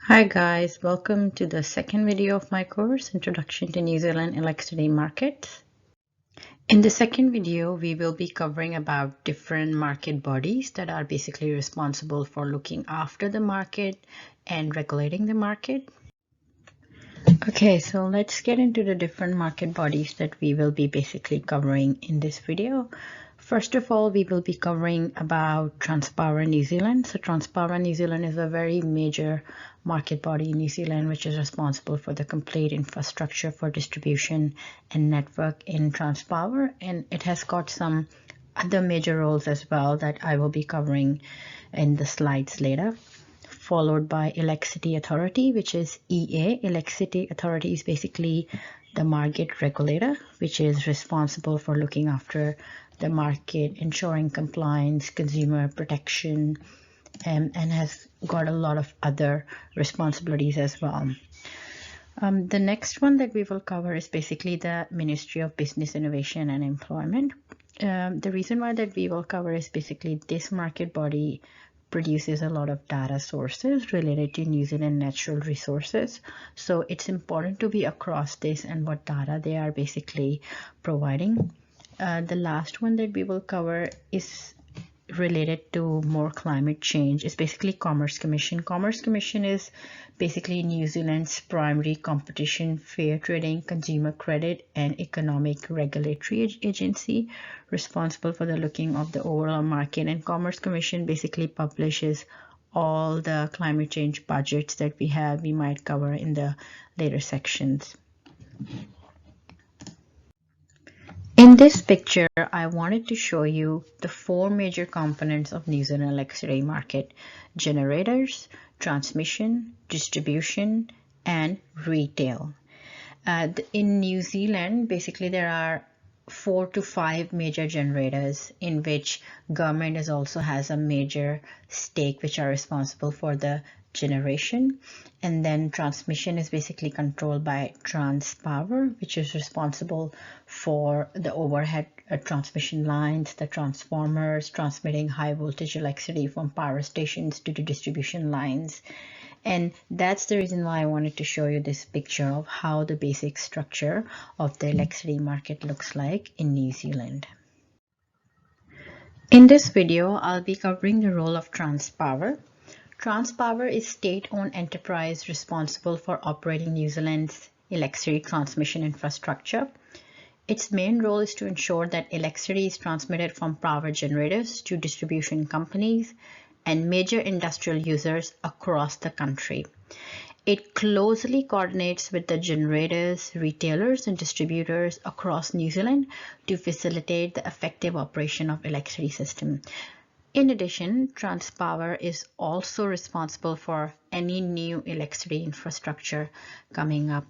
Hi guys, welcome to the second video of my course, Introduction to New Zealand Electricity Markets. In the second video, we will be covering about different market bodies that are basically responsible for looking after the market and regulating the market. Okay, so let's get into the different market bodies that we will be basically covering in this video. First of all, we will be covering about Transpower New Zealand. So Transpower New Zealand is a very major market body in New Zealand, which is responsible for the complete infrastructure for distribution and network in Transpower. And it has got some other major roles as well that I will be covering in the slides later. Followed by Electricity Authority, which is EA. Electricity Authority is basically the market regulator, which is responsible for looking after the market, ensuring compliance, consumer protection, and has got a lot of other responsibilities as well. The next one that we will cover is basically the Ministry of Business, Innovation and Employment. The reason why that we will cover is basically this market body produces a lot of data sources related to New Zealand natural resources. So it's important to be across this and what data they are basically providing. The last one that we will cover is related to more climate change. It's basically Commerce Commission. Commerce Commission is basically New Zealand's primary competition, fair trading, consumer credit and economic regulatory agency responsible for the looking of the overall market. And Commerce Commission basically publishes all the climate change budgets that we might cover in the later sections. In this picture, I wanted to show you the four major components of New Zealand electricity market: generators, transmission, distribution, and retail. In New Zealand, basically there are 4 to 5 major generators in which government also has a major stake, which are responsible for the generation. And then transmission is basically controlled by Transpower, which is responsible for the overhead transmission lines, the transformers, transmitting high voltage electricity from power stations to the distribution lines. And that's the reason why I wanted to show you this picture of how the basic structure of the electricity market looks like in New Zealand. In this video, I'll be covering the role of Transpower. Transpower is state-owned enterprise responsible for operating New Zealand's electricity transmission infrastructure. Its main role is to ensure that electricity is transmitted from power generators to distribution companies and major industrial users across the country. It closely coordinates with the generators, retailers, and distributors across New Zealand to facilitate the effective operation of electricity system. In addition, Transpower is also responsible for any new electricity infrastructure coming up.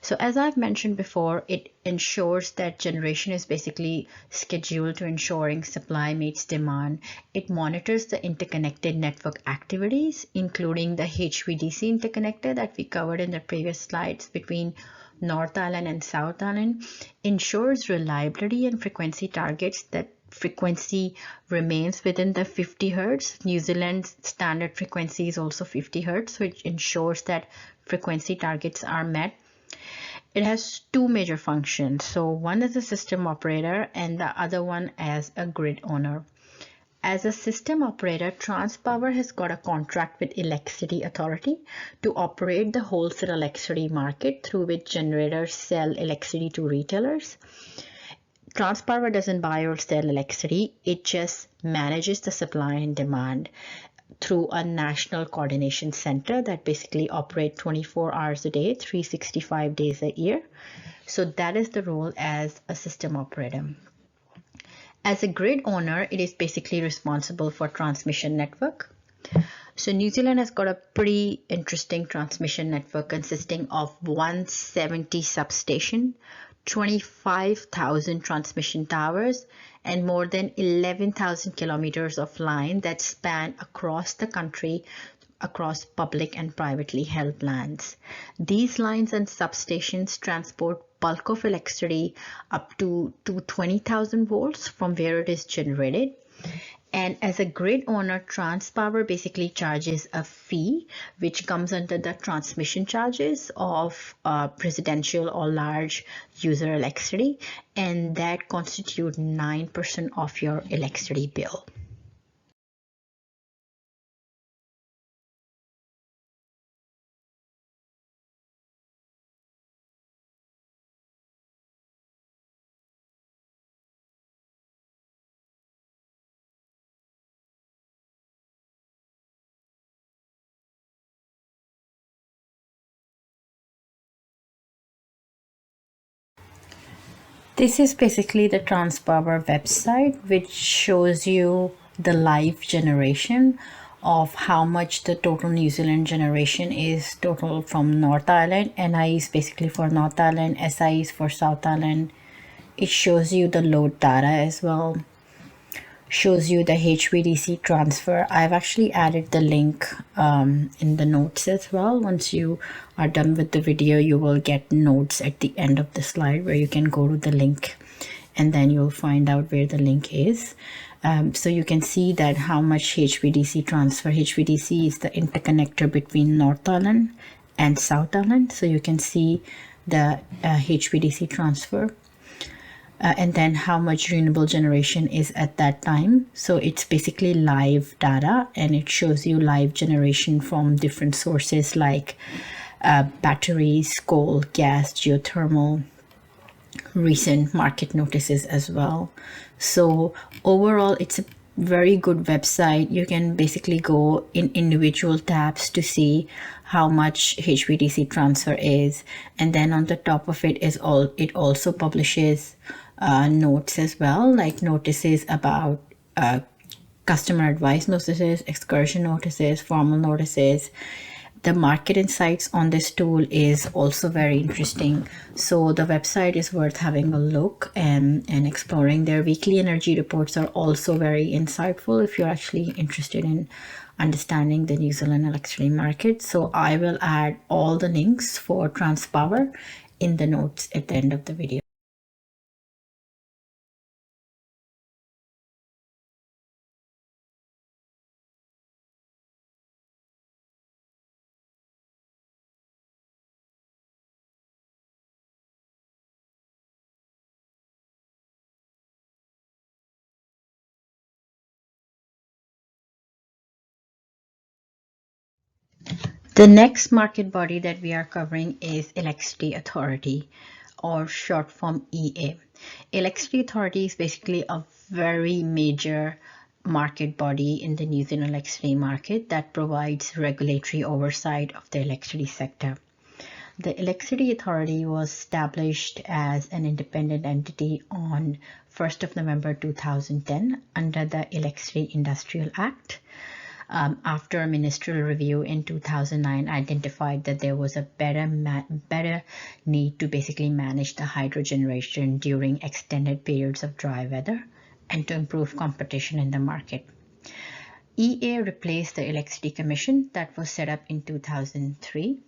So as I've mentioned before, it ensures that generation is basically scheduled to ensuring supply meets demand. It monitors the interconnected network activities, including the HVDC interconnector that we covered in the previous slides between North Island and South Island, ensures reliability and frequency targets that frequency remains within the 50 Hz. New Zealand's standard frequency is also 50 Hz, so it ensures that frequency targets are met. It has two major functions. So one is a system operator and the other one as a grid owner. As a system operator, Transpower has got a contract with Electricity Authority to operate the wholesale electricity market through which generators sell electricity to retailers. Transpower doesn't buy or sell electricity, it just manages the supply and demand through a national coordination center that basically operates 24 hours a day, 365 days a year. So that is the role as a system operator. As a grid owner, it is basically responsible for transmission network. So New Zealand has got a pretty interesting transmission network consisting of 170 substations, 25,000 transmission towers, and more than 11,000 kilometers of line that span across the country across public and privately held lands. These lines and substations transport bulk of electricity up to 20,000 volts from where it is generated. And as a grid owner, Transpower basically charges a fee which comes under the transmission charges of residential or large user electricity, and that constitute 9% of your electricity bill. This is basically the Transpower website, which shows you the live generation of how much the total New Zealand generation is total from North Island. NI is basically for North Island, SI is for South Island. It shows you the load data as well, shows you the HVDC transfer. I've actually added the link in the notes as well. Once you are done with the video, you will get notes at the end of the slide where you can go to the link, and then you'll find out where the link is. So you can see that how much HVDC transfer. HVDC is the interconnector between North Island and South Island. So you can see the HVDC transfer. And then how much renewable generation is at that time. So it's basically live data, and it shows you live generation from different sources like batteries, coal, gas, geothermal, recent market notices as well. So overall, it's a very good website. You can basically go in individual tabs to see how much HVDC transfer is, and then on the top of it is it also publishes notes as well, like notices about customer advice notices, excursion notices, formal notices. The market insights on this tool is also very interesting. So the website is worth having a look and exploring. Their weekly energy reports are also very insightful if you're actually interested in understanding the New Zealand electricity market. So I will add all the links for Transpower in the notes at the end of the video. The next market body that we are covering is Electricity Authority, or short form EA. Electricity Authority is basically a very major market body in the New Zealand electricity market that provides regulatory oversight of the electricity sector. The Electricity Authority was established as an independent entity on 1st of November 2010 under the Electricity Industrial Act. After a ministerial review in 2009 identified that there was a better need to basically manage the hydro generation during extended periods of dry weather and to improve competition in the market. EA replaced the Electricity Commission that was set up in 2003.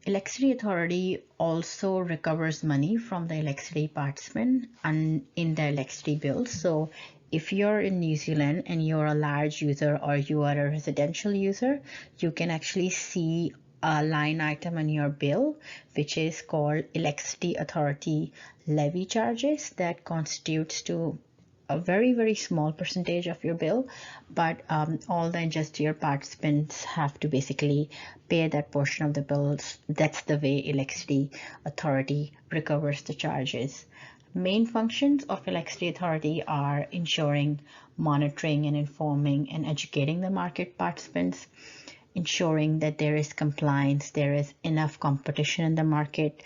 Electricity Authority also recovers money from the electricity participant and in the electricity bills. So if you're in New Zealand and you're a large user or you are a residential user, you can actually see a line item on your bill which is called Electricity Authority levy charges that constitutes to a very small percentage of your bill, but all the industrial participants have to basically pay that portion of the bills. That's the way Electricity Authority recovers the charges. Main functions of Electricity Authority are ensuring, monitoring and informing and educating the market participants, ensuring that there is compliance, there is enough competition in the market.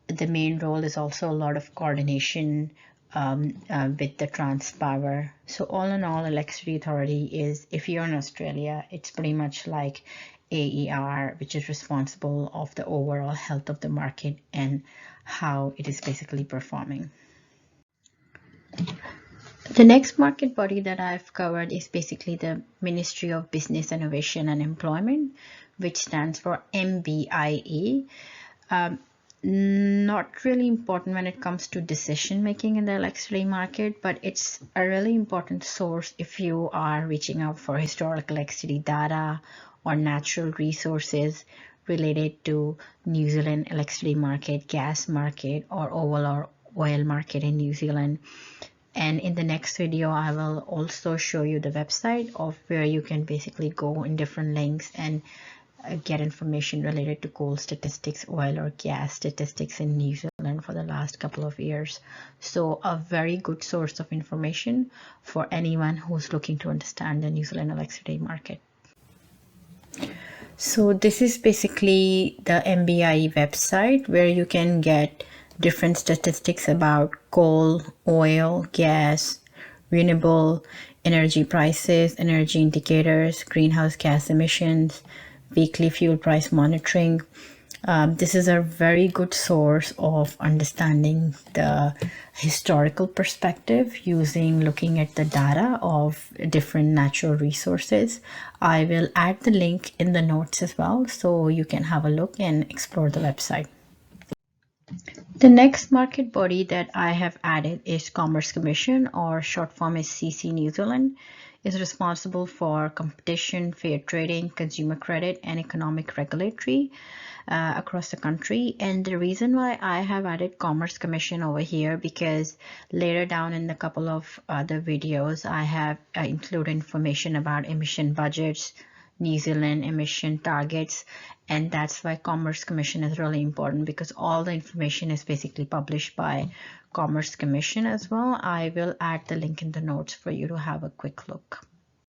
The main role is also a lot of coordination with the Transpower. So all in all, Electricity Authority is, if you're in Australia, it's pretty much like AER, which is responsible of the overall health of the market and how it is basically performing. The next market body that I've covered is basically the Ministry of Business, Innovation and Employment, which stands for MBIE. not really important when it comes to decision making in the electricity market, but it's a really important source if you are reaching out for historical electricity data or natural resources related to New Zealand electricity market, gas market, or overall oil market in New Zealand. And in the next video, I will also show you the website of where you can basically go in different links and get information related to coal statistics, oil or gas statistics in New Zealand for the last couple of years. So a very good source of information for anyone who's looking to understand the New Zealand electricity market. So this is basically the MBIE website where you can get different statistics about coal, oil, gas, renewable energy prices, energy indicators, greenhouse gas emissions, weekly fuel price monitoring. This is a very good source of understanding the historical perspective using looking at the data of different natural resources. I will add the link in the notes as well, so you can have a look and explore the website. The next market body that I have added is Commerce Commission, or short form is CC New Zealand. Is responsible for competition, fair trading, consumer credit, and economic regulatory across the country. And the reason why I have added Commerce Commission over here, because later down in the couple of other videos, I have included information about emission budgets, New Zealand emission targets, and that's why Commerce Commission is really important, because all the information is basically published by Commerce Commission as well. I will add the link in the notes for you to have a quick look.